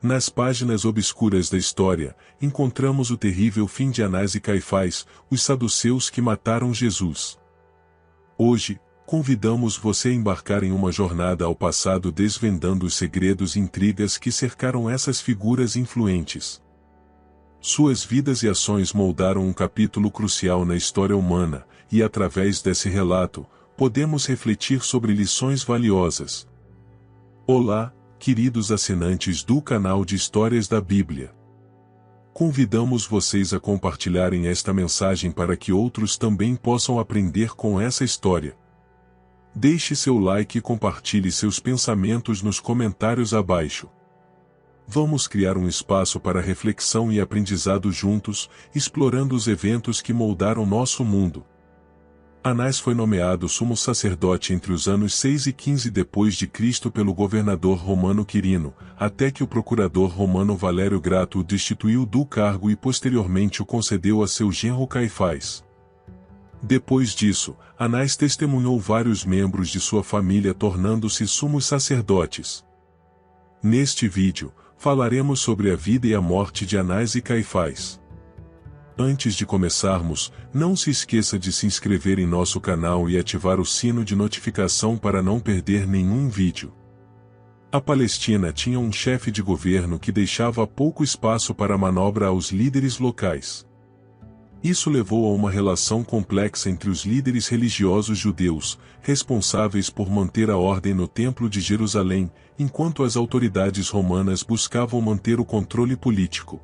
Nas páginas obscuras da história, encontramos o terrível fim de Anás e Caifás, os saduceus que mataram Jesus. Hoje, convidamos você a embarcar em uma jornada ao passado desvendando os segredos e intrigas que cercaram essas figuras influentes. Suas vidas e ações moldaram um capítulo crucial na história humana, e através desse relato, podemos refletir sobre lições valiosas. Olá, queridos assinantes do canal de Histórias da Bíblia. Convidamos vocês a compartilharem esta mensagem para que outros também possam aprender com essa história. Deixe seu like e compartilhe seus pensamentos nos comentários abaixo. Vamos criar um espaço para reflexão e aprendizado juntos, explorando os eventos que moldaram nosso mundo. Anás foi nomeado sumo sacerdote entre os anos 6 e 15 d.C. pelo governador romano Quirino, até que o procurador romano Valério Grato o destituiu do cargo e posteriormente o concedeu a seu genro Caifás. Depois disso, Anás testemunhou vários membros de sua família tornando-se sumos sacerdotes. Neste vídeo, falaremos sobre a vida e a morte de Anás e Caifás. Antes de começarmos, não se esqueça de se inscrever em nosso canal e ativar o sino de notificação para não perder nenhum vídeo. A Palestina tinha um chefe de governo que deixava pouco espaço para manobra aos líderes locais. Isso levou a uma relação complexa entre os líderes religiosos judeus, responsáveis por manter a ordem no Templo de Jerusalém, enquanto as autoridades romanas buscavam manter o controle político.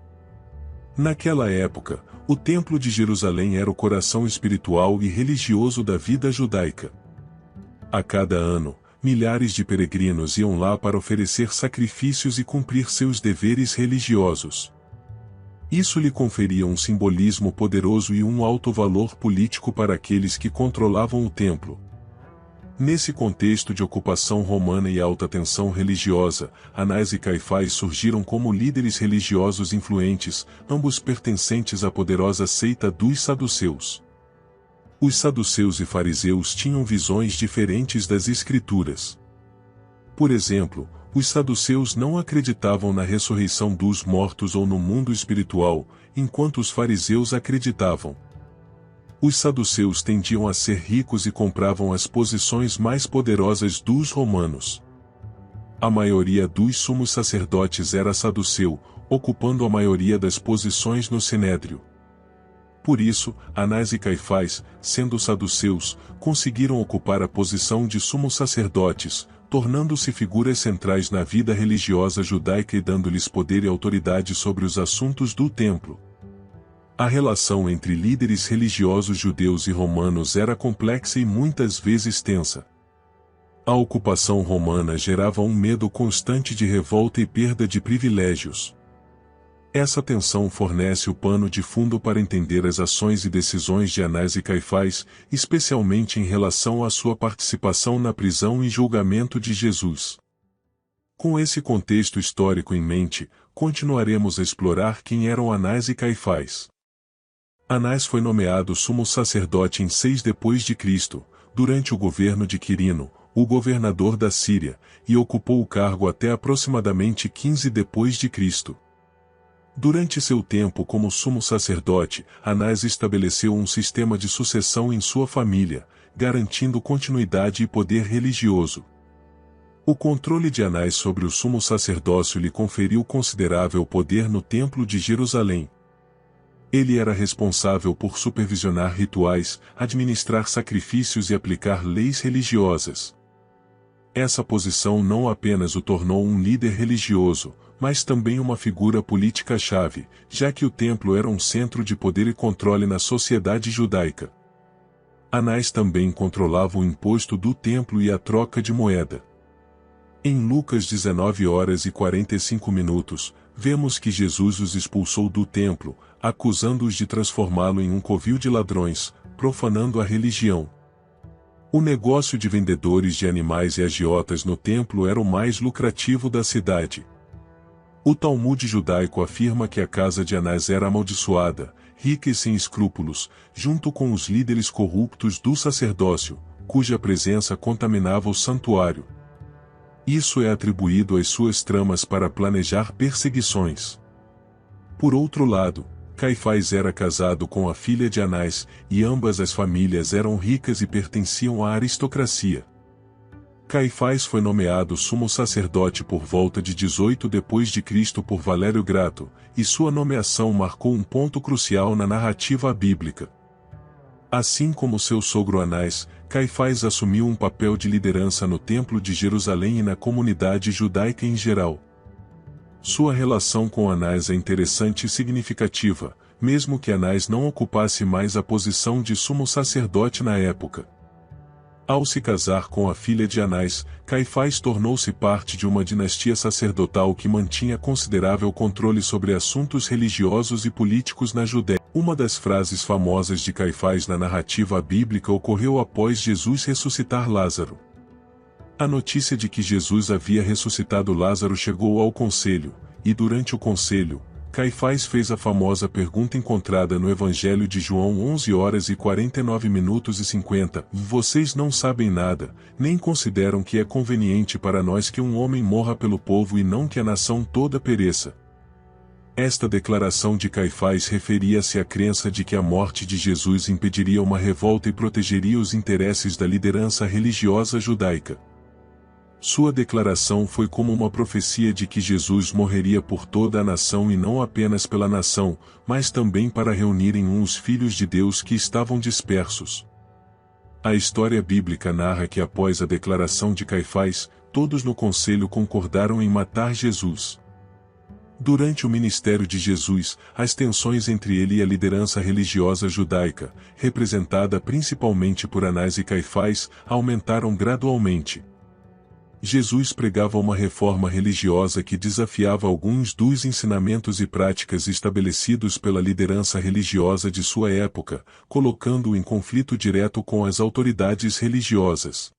Naquela época, o Templo de Jerusalém era o coração espiritual e religioso da vida judaica. A cada ano, milhares de peregrinos iam lá para oferecer sacrifícios e cumprir seus deveres religiosos. Isso lhe conferia um simbolismo poderoso e um alto valor político para aqueles que controlavam o templo. Nesse contexto de ocupação romana e alta tensão religiosa, Anás e Caifás surgiram como líderes religiosos influentes, ambos pertencentes à poderosa seita dos saduceus. Os saduceus e fariseus tinham visões diferentes das Escrituras. Por exemplo, os saduceus não acreditavam na ressurreição dos mortos ou no mundo espiritual, enquanto os fariseus acreditavam. Os saduceus tendiam a ser ricos e compravam as posições mais poderosas dos romanos. A maioria dos sumos sacerdotes era saduceu, ocupando a maioria das posições no Sinédrio. Por isso, Anás e Caifás, sendo saduceus, conseguiram ocupar a posição de sumos sacerdotes, tornando-se figuras centrais na vida religiosa judaica e dando-lhes poder e autoridade sobre os assuntos do templo. A relação entre líderes religiosos judeus e romanos era complexa e muitas vezes tensa. A ocupação romana gerava um medo constante de revolta e perda de privilégios. Essa tensão fornece o pano de fundo para entender as ações e decisões de Anás e Caifás, especialmente em relação à sua participação na prisão e julgamento de Jesus. Com esse contexto histórico em mente, continuaremos a explorar quem eram Anás e Caifás. Anás foi nomeado sumo sacerdote em 6 d.C., durante o governo de Quirino, o governador da Síria, e ocupou o cargo até aproximadamente 15 d.C. Durante seu tempo como sumo sacerdote, Anás estabeleceu um sistema de sucessão em sua família, garantindo continuidade e poder religioso. O controle de Anás sobre o sumo sacerdócio lhe conferiu considerável poder no Templo de Jerusalém. Ele era responsável por supervisionar rituais, administrar sacrifícios e aplicar leis religiosas. Essa posição não apenas o tornou um líder religioso, mas também uma figura política-chave, já que o templo era um centro de poder e controle na sociedade judaica. Anás também controlava o imposto do templo e a troca de moeda. Em Lucas 19h45, vemos que Jesus os expulsou do templo, acusando-os de transformá-lo em um covil de ladrões, profanando a religião. O negócio de vendedores de animais e agiotas no templo era o mais lucrativo da cidade. O Talmud judaico afirma que a casa de Anás era amaldiçoada, rica e sem escrúpulos, junto com os líderes corruptos do sacerdócio, cuja presença contaminava o santuário. Isso é atribuído às suas tramas para planejar perseguições. Por outro lado, Caifás era casado com a filha de Anás, e ambas as famílias eram ricas e pertenciam à aristocracia. Caifás foi nomeado sumo sacerdote por volta de 18 d.C. por Valério Grato, e sua nomeação marcou um ponto crucial na narrativa bíblica. Assim como seu sogro Anás, Caifás assumiu um papel de liderança no Templo de Jerusalém e na comunidade judaica em geral. Sua relação com Anás é interessante e significativa, mesmo que Anás não ocupasse mais a posição de sumo sacerdote na época. Ao se casar com a filha de Anás, Caifás tornou-se parte de uma dinastia sacerdotal que mantinha considerável controle sobre assuntos religiosos e políticos na Judéia. Uma das frases famosas de Caifás na narrativa bíblica ocorreu após Jesus ressuscitar Lázaro. A notícia de que Jesus havia ressuscitado Lázaro chegou ao conselho, e durante o conselho, Caifás fez a famosa pergunta encontrada no Evangelho de João 11h49:50. Vocês não sabem nada, nem consideram que é conveniente para nós que um homem morra pelo povo e não que a nação toda pereça. Esta declaração de Caifás referia-se à crença de que a morte de Jesus impediria uma revolta e protegeria os interesses da liderança religiosa judaica. Sua declaração foi como uma profecia de que Jesus morreria por toda a nação e não apenas pela nação, mas também para reunir em um os filhos de Deus que estavam dispersos. A história bíblica narra que após a declaração de Caifás, todos no conselho concordaram em matar Jesus. Durante o ministério de Jesus, as tensões entre ele e a liderança religiosa judaica, representada principalmente por Anás e Caifás, aumentaram gradualmente. Jesus pregava uma reforma religiosa que desafiava alguns dos ensinamentos e práticas estabelecidos pela liderança religiosa de sua época, colocando-o em conflito direto com as autoridades religiosas.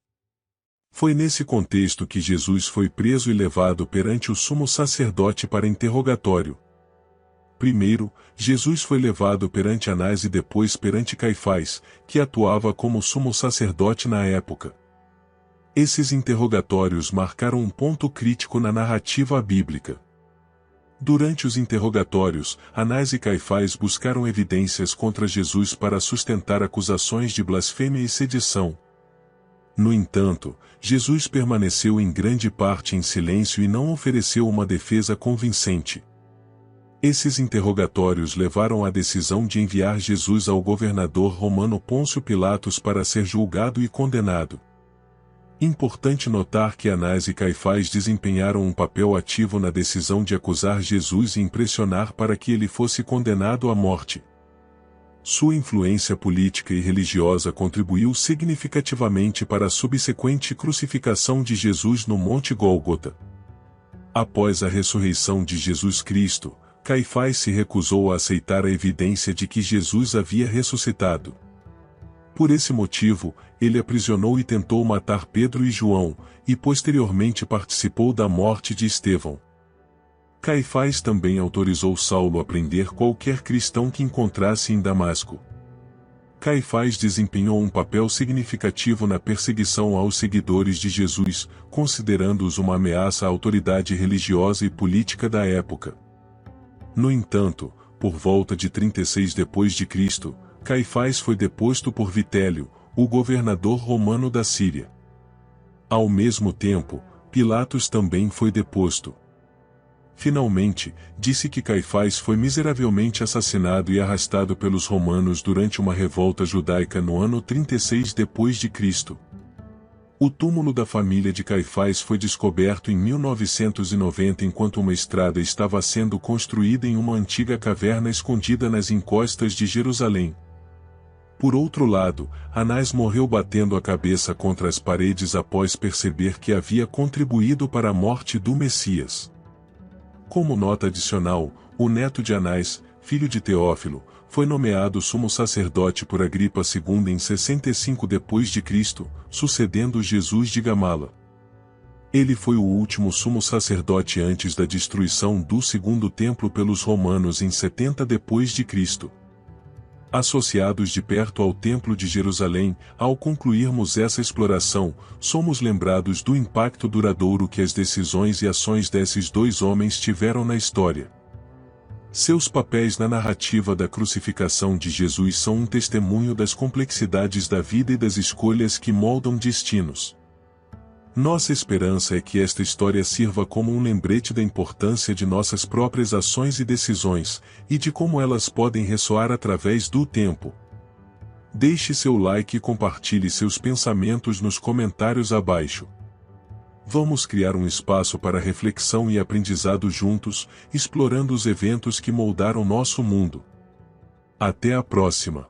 Foi nesse contexto que Jesus foi preso e levado perante o sumo sacerdote para interrogatório. Primeiro, Jesus foi levado perante Anás e depois perante Caifás, que atuava como sumo sacerdote na época. Esses interrogatórios marcaram um ponto crítico na narrativa bíblica. Durante os interrogatórios, Anás e Caifás buscaram evidências contra Jesus para sustentar acusações de blasfêmia e sedição. No entanto, Jesus permaneceu em grande parte em silêncio e não ofereceu uma defesa convincente. Esses interrogatórios levaram à decisão de enviar Jesus ao governador romano Pôncio Pilatos para ser julgado e condenado. Importante notar que Anás e Caifás desempenharam um papel ativo na decisão de acusar Jesus e impressionar para que ele fosse condenado à morte. Sua influência política e religiosa contribuiu significativamente para a subsequente crucificação de Jesus no Monte Gólgota. Após a ressurreição de Jesus Cristo, Caifás se recusou a aceitar a evidência de que Jesus havia ressuscitado. Por esse motivo, ele aprisionou e tentou matar Pedro e João, e posteriormente participou da morte de Estevão. Caifás também autorizou Saulo a prender qualquer cristão que encontrasse em Damasco. Caifás desempenhou um papel significativo na perseguição aos seguidores de Jesus, considerando-os uma ameaça à autoridade religiosa e política da época. No entanto, por volta de 36 d.C., Caifás foi deposto por Vitélio, o governador romano da Síria. Ao mesmo tempo, Pilatos também foi deposto. Finalmente, disse que Caifás foi miseravelmente assassinado e arrastado pelos romanos durante uma revolta judaica no ano 36 d.C. O túmulo da família de Caifás foi descoberto em 1990 enquanto uma estrada estava sendo construída em uma antiga caverna escondida nas encostas de Jerusalém. Por outro lado, Anás morreu batendo a cabeça contra as paredes após perceber que havia contribuído para a morte do Messias. Como nota adicional, o neto de Anás, filho de Teófilo, foi nomeado sumo sacerdote por Agripa II em 65 d.C., sucedendo Jesus de Gamala. Ele foi o último sumo sacerdote antes da destruição do Segundo Templo pelos romanos em 70 d.C. Associados de perto ao Templo de Jerusalém, ao concluirmos essa exploração, somos lembrados do impacto duradouro que as decisões e ações desses dois homens tiveram na história. Seus papéis na narrativa da crucificação de Jesus são um testemunho das complexidades da vida e das escolhas que moldam destinos. Nossa esperança é que esta história sirva como um lembrete da importância de nossas próprias ações e decisões, e de como elas podem ressoar através do tempo. Deixe seu like e compartilhe seus pensamentos nos comentários abaixo. Vamos criar um espaço para reflexão e aprendizado juntos, explorando os eventos que moldaram nosso mundo. Até a próxima!